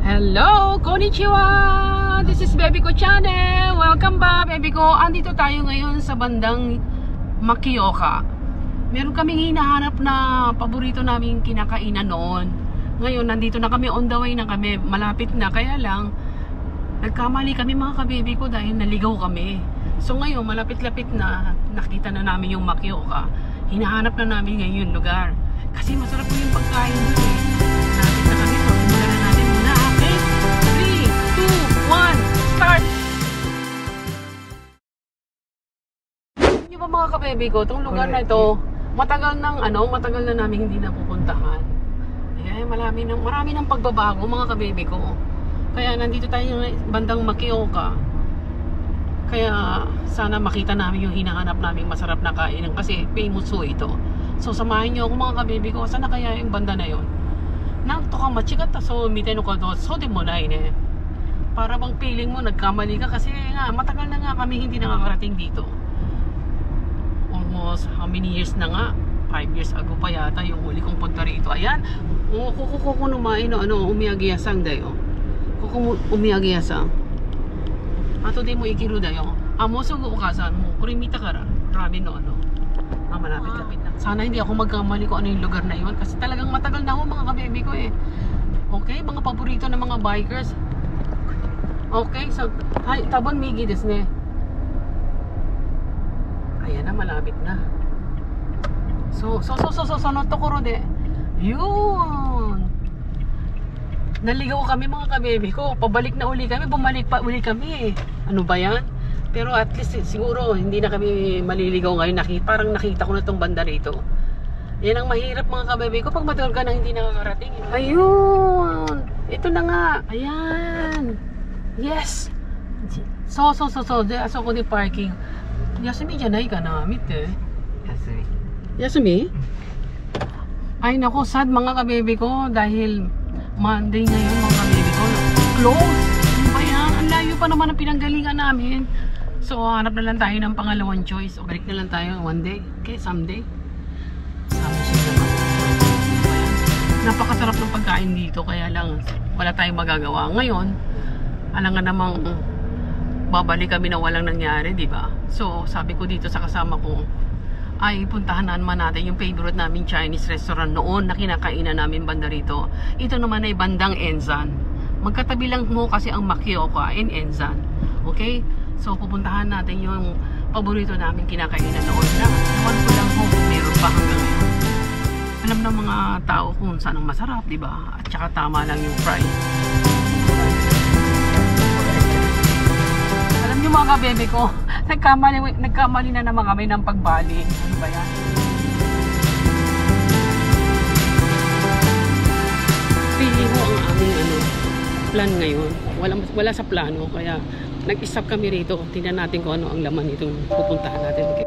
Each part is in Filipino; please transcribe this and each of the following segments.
Hello! Konnichiwa! This is Baby Ko Channel! Welcome back, Baby Ko! Andito tayo ngayon sa bandang Makioka. Meron kaming hinahanap na paborito naming kinakainan noon. Ngayon, nandito na kami, on the way na kami. Malapit na, kaya lang nagkamali kami mga ka-baby ko dahil naligaw kami. So ngayon, malapit-lapit na, nakita na namin yung Makioka. Hinahanap na namin ngayon yung lugar. Kasi masarap po yung pagkain dito eh. Malapit na kami, pagkimulan na natin muna. Okay? 3, 2, 1, start! Yung ba mga ka-baby ko, itong lugar na ito, matagal na namin hindi napupuntahan. Ayan, marami ng pagbabago mga ka-baby ko. Kaya nandito tayo bandang Makioka. Kaya sana makita namin yung hinahanap naming masarap na kainan kasi famous ho ito. So samahan niyo ako mga ka-baby ko. Sana kaya yung banda na yon? Nagto ka machigata so miten ko to so de mo na ine. Para bang feeling mo nagkamali ka kasi nga matagal na nga kami hindi nakakarating dito. Almost how many years na nga? 5 years ago pa yata yung huli kong punta rito. Ayan. Kuko numain umiyagiyasang dayo. Kuko umiyagiyasang. Ato di mo ikiru dayo. Amo sugo ukasan mo. Kurimita kara. Ramen no ano. Malapit-lapit na. Sana hindi ako magkamali kung ano yung lugar na yun kasi talagang matagal na ako mga ka-baby ko eh. Okay, mga paborito ng mga bikers. Okay, so tabon migi desu ne. Ayan na, malapit na. So no tokoro de. Yun. Naligaw kami mga ka-baby ko. Pabalik na uli kami, bumalik pa uli kami. Ano ba yan? Pero at least siguro hindi na kami maliligaw ngayon. Parang nakita ko na tong banda rito. Yan ang mahirap mga ka-baby ko pag matagal ka na hindi nakakarating. Ayun! Ito na nga. Ayan. Yes. So ko di parking. Yasumi janai ka na, mite. Yasumi? Ay nako, sad mga ka-baby ko dahil Monday ngayon mga ka-baby ko. Close! Ano ba yan? Ang layo pa naman ang pinanggalingan namin. So hanap na lang tayo ng pangalawang choice. O balik na lang tayo one day. Okay, someday. Napakasarap ng pagkain dito. Kaya lang wala tayong magagawa. Ngayon, alam nga namang babalik kami na walang nangyari, di ba? So sabi ko dito sa kasama ko, ay puntahan naman natin yung favorite namin Chinese restaurant noon na kinakainan namin banda rito. Ito naman ay bandang Enzan. Magkatabi lang mo kasi ang Makioka and Enzan. Okay? So pupuntahan natin yung paborito namin kinakainan noon lang. Naman ko lang kung meron pa hanggang ngayon. Alam ng mga tao kung saan ang masarap, di ba? At saka tama lang yung price. Alam niyo mga ka-bebe ko, nagkamali na naman kami ng pagbalik. Ano ba yan? Pili ko ang aming plan ngayon. Wala sa plano, kaya nag-stop kami rito. Tingnan natin kung ano ang laman itong pupuntahan natin. Okay.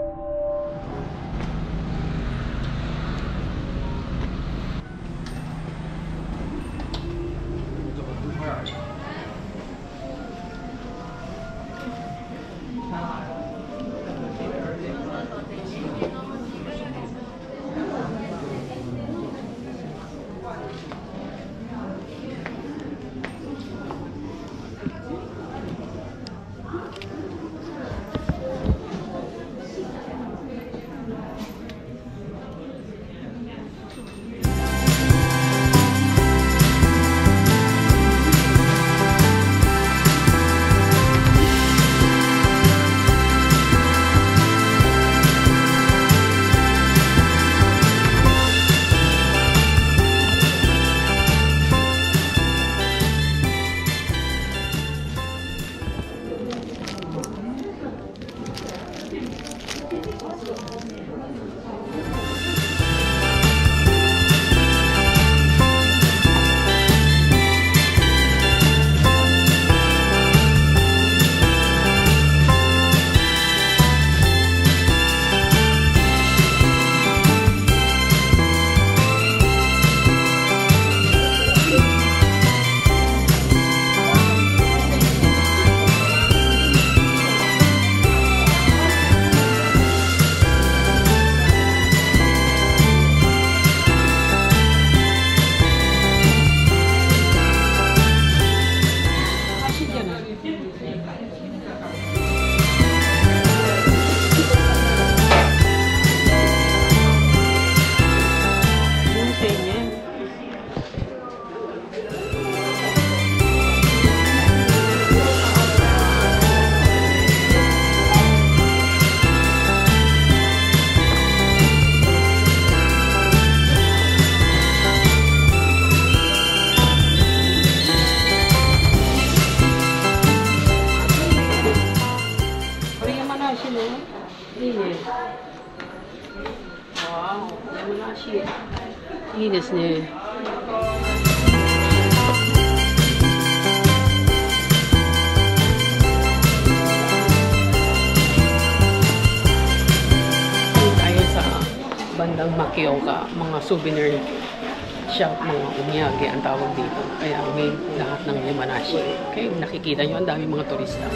いいですね。Bandang Makioka, mga souvenir shop, mga unyagi ang tawag dito. Kaya may lahat ng Yamanashi. Okay, nakikita nyo, ang dami mga turista.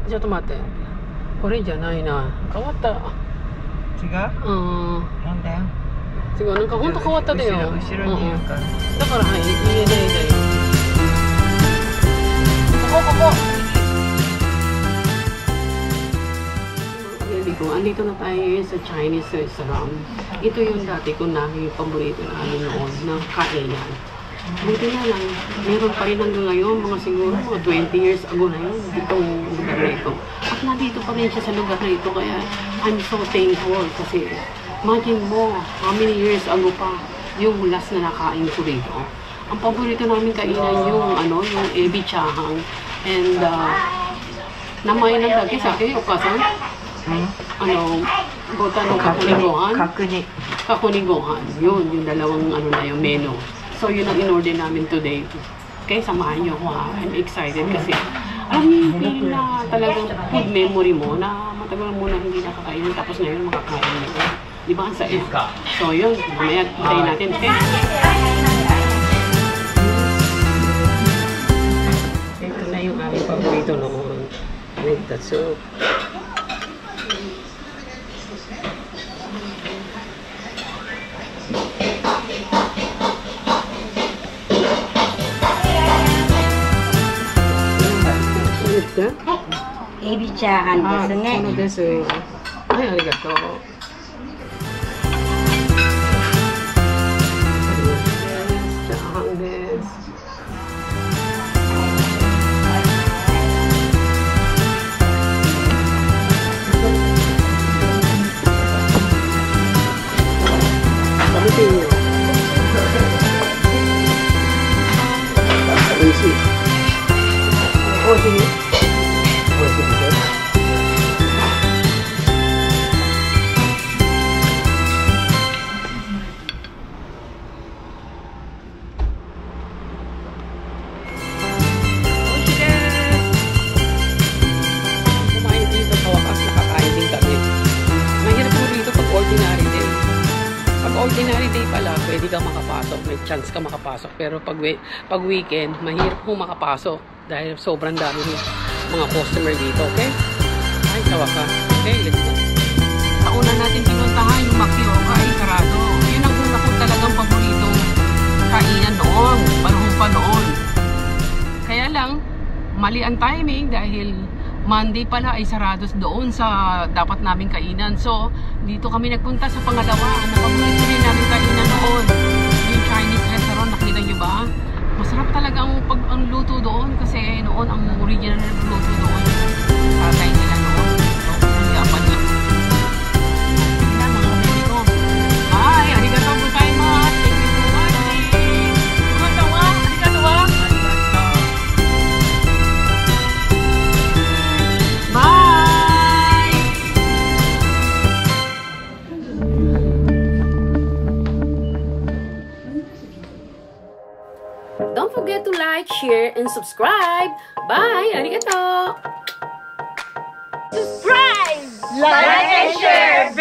ちょっと待って。これじゃないな。変わった。違う？なんだよ。違う、なんかほんと変わっただよ。後ろにいるから。だから、はい、言えないだよ。ここ。Andito na tayo sa Chinese restaurant. Ito yung dati ko namin yung paborito namin noon, ng kainan. Buti na lang, meron pa rin hanggang ngayon, mga siguro mga 20 years ago na yun, itong lugar na ito. At nandito pa rin siya sa lugar na ito, kaya I'm so thankful kasi imagine mo, how many years ago pa yung last na nakain ko rito. Ang paborito namin kainan yung, yung ebi chahang and namay ng dagi sa akin, okasan? Bota no kakunigohan? Kakunigohan. Yun, yung dalawang na yung menu. So, yun ang in-order namin today. Kaya samahan nyo ako ha. I'm excited kasi alam niyo yung feeling na talagang food memory mo na matagal mo na hindi nakakain tapos ngayon makakain nito. Di ba ang saya? So, yun. Mamaya tayo natin. Okay? Ito na yung aming paborito noon. With the soup. Ebi chaahan desu ne. そうです。はい、ありがとう。チャーハンです。食べていいよ。美味しい。美味しい。Ordinary day pala, pwede kang makapasok, may chance ka makapasok. Pero pag weekend, mahirap kung makapasok dahil sobrang dami mga customer dito, okay? Ay, tawa ka. Okay, let's go. Sa una natin pinuntahan yung Makioka ay sarado. Yun ang una ko talagang paboritong kainan noon, panahon pa noon. Kaya lang, mali ang timing dahil Monday pala ay sarado doon sa dapat naming kainan. So, dito kami nagpunta sa pangalawa. Napaborito rin namin kainan noon. Yung Chinese restaurant, nakita nyo ba? Masarap talaga ang luto doon kasi noon ang original na luto doon. Tatay nila noon. So, nandiyapan lang. Tingnan mga baby ko. Ay, arigatou gozaimasu. Thank you for watching. Arigatou wa. Bye! Don't forget to like, share, and subscribe. Bye! Arigato! Subscribe! Like and share!